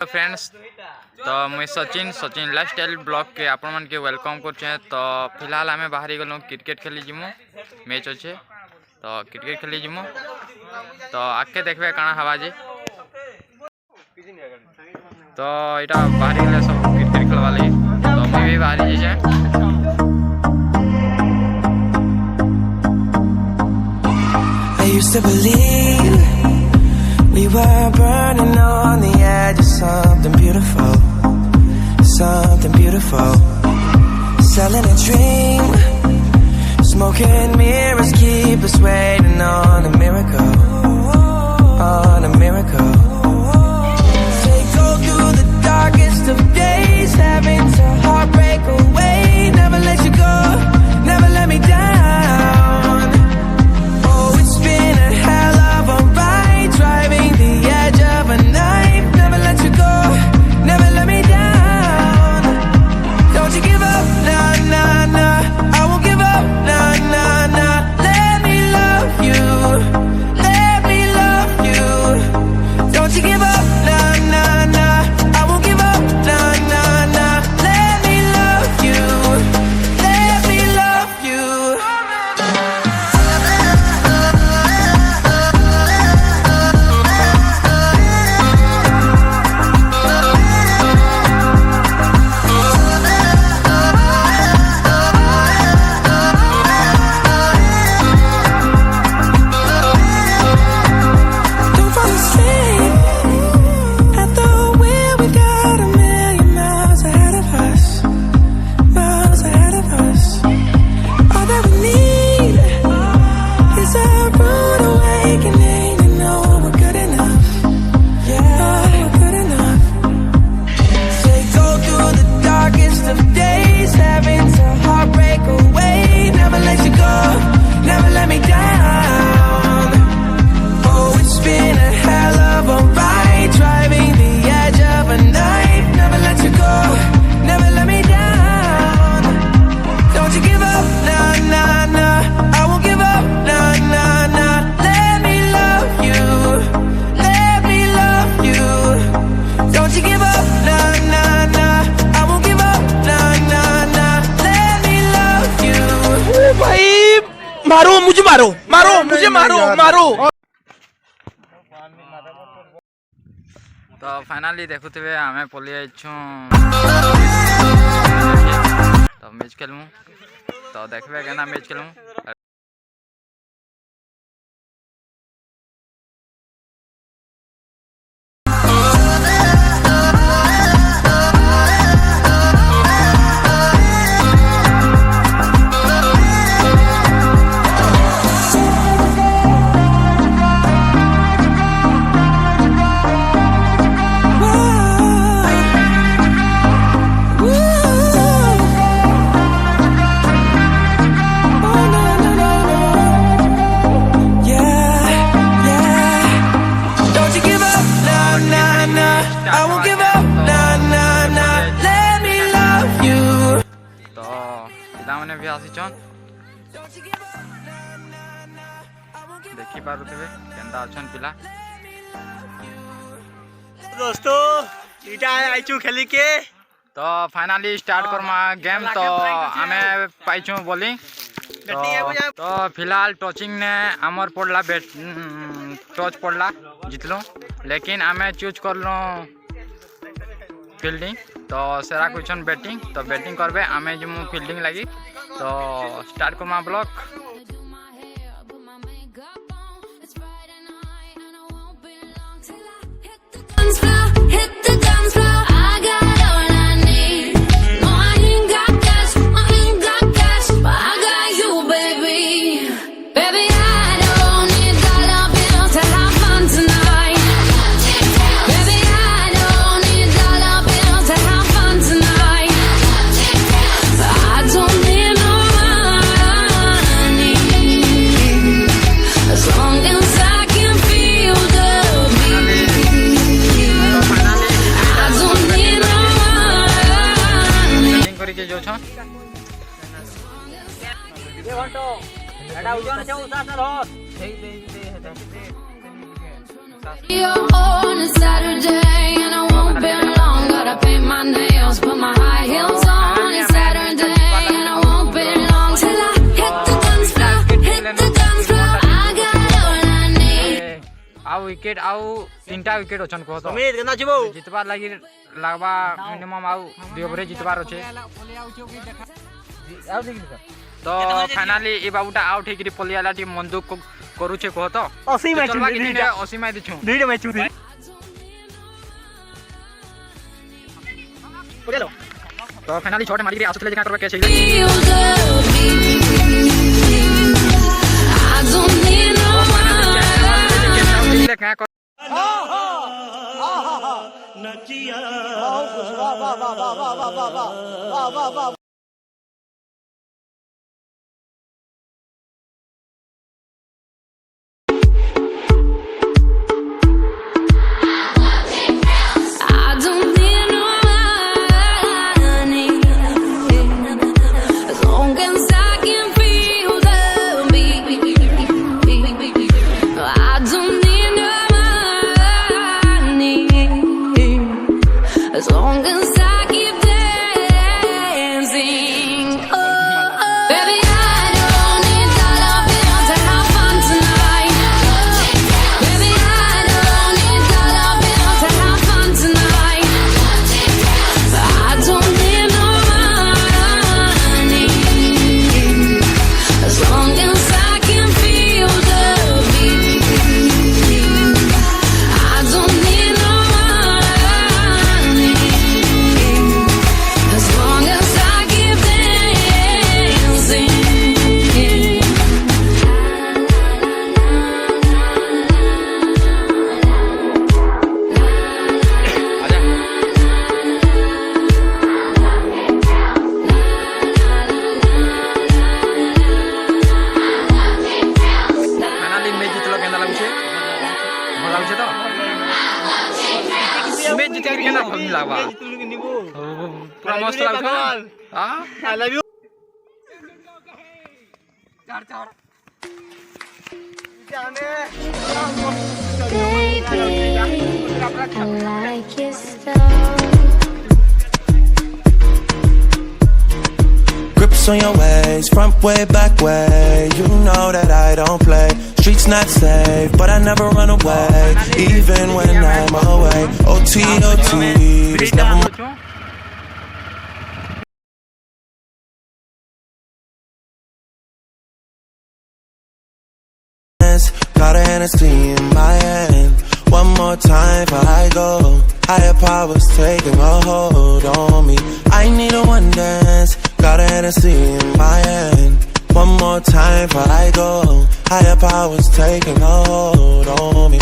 Friends तो मुई Sachin lifestyle blog के आपण मन के वेलकम करछे। तो फिलहाल आमे बाहरी गलो क्रिकेट खेली जिमु, मैच अच्छे तो क्रिकेट खेली जिमु। तो आके देखबे काना हवा जे। तो इटा बाहरी गले सब क्रिकेट खेलवा लगी तो मैं भी बाहरी जे। I used to believe we were burning on the edge of something beautiful, something beautiful. Selling a dream, smoking mirrors keep us waiting on a miracle, on a miracle. They go through the darkest of days, having to heartbreak away. Never let you go, never let me down. Oh, it's been a hell of a ride, driving the edge of a knife. Never let you go, never let me down. Don't you give up, nah, nah, nah. I won't give up, nah, nah, nah. Let me love you, let me love you. Don't you give up, nah, nah, nah. I won't give up, nah, nah, nah. Let me love you, let me love you. Don't fall asleep at the wheel. We got a million miles ahead of us, miles ahead of us. All that we need is a rude awakening to know we're good enough. Yeah, we're good enough. They go through the darkest of days, having to heartbreak away. Never let you go, never let me down. Oh, it's been a hell of a ride, driving the edge of a knife. Never let you go, never let me down. Don't you give up, nah, nah, nah. I won't give up, nah, nah, nah. Let me love you, let me love you. Don't you give up, nah, nah, nah. I won't give up, nah, nah, nah. Let me love you. भाई मारो मुझे, मारो मारो मुझे, मारो मारो। तो finally देखुथे आमे पलि आइछु तो मैच खेलमु। तो देखबे केना match खेलमु। Don't you give up, nah, nah, nah. I won't give up, nah, nah, nah. Let me love you. तो पिला माने भी आसीछन देखि पारुथिबे केंदा अछन पिला। दोस्तों इटा आइछु खेली के। तो फाइनली स्टार्ट करमा गेम। तो आमे पाइछु बॉलिंग। तो फिलहाल टचिंग ने आमर पड़ला बैट टच पड़ला जितलो, लेकिन आमे चूज करलो फील्डिंग। तो सेरा क्वेश्चन बैटिंग। तो बैटिंग करबे आमे जमु फील्डिंग लगी। तो start Karma block. Hit the dance floor. I got all I need. No, I ain't got cash. I ain't got cash, but I got you, baby. Baby, I don't need dollar bills to have fun tonight. Baby, I don't need dollar bills to have fun tonight. I don't need no money, as long as I can feel the beat. I don't need no money. Batting करी के जो छ ये घंटो एटा उजन से उसा से रह। You're on a Saturday and I won't be wicket आउ 3टा विकेट अछन को तो समीर केना छिबो जितबार लागि लागबा मिनिमम आउ 2 ओवर जितबार अछि तो फाइनली ए बाबूटा आउट हे कि पलियाला टीम मंदुक करू छे को तो 80 मैच 80 मैच दिछु 2 मैच थी तो फाइनली शॉट मारी आसुतले जका करबा के छै feel the beat. I don't need no one. ले क्या कर I don't need no money as long as I can feel the beat. I don't need no money as long as I keep dancing. Oh, baby, I don't need dollar bills to have fun tonight. Baby, I don't need dollar bills to have fun tonight. I don't need no money as long as I can feel the beat. I don't need no money as long as I keep dancing. Finally match जितलो केना लागु छे भल लागु छे तो match जित के केना भल लागबा पूरा मस्त लागु हां I love you Grips on your ways, front way, back way. You know that I don't play. Streets not safe, but I never run away, even when I'm away. OT, OT, there's never more. Got a Hennessy in my hand. One more time before I go. Higher powers taking a hold on me. I need a one dance. Got a Hennessy in my hand. One more time before I go. Higher powers taking a hold on me.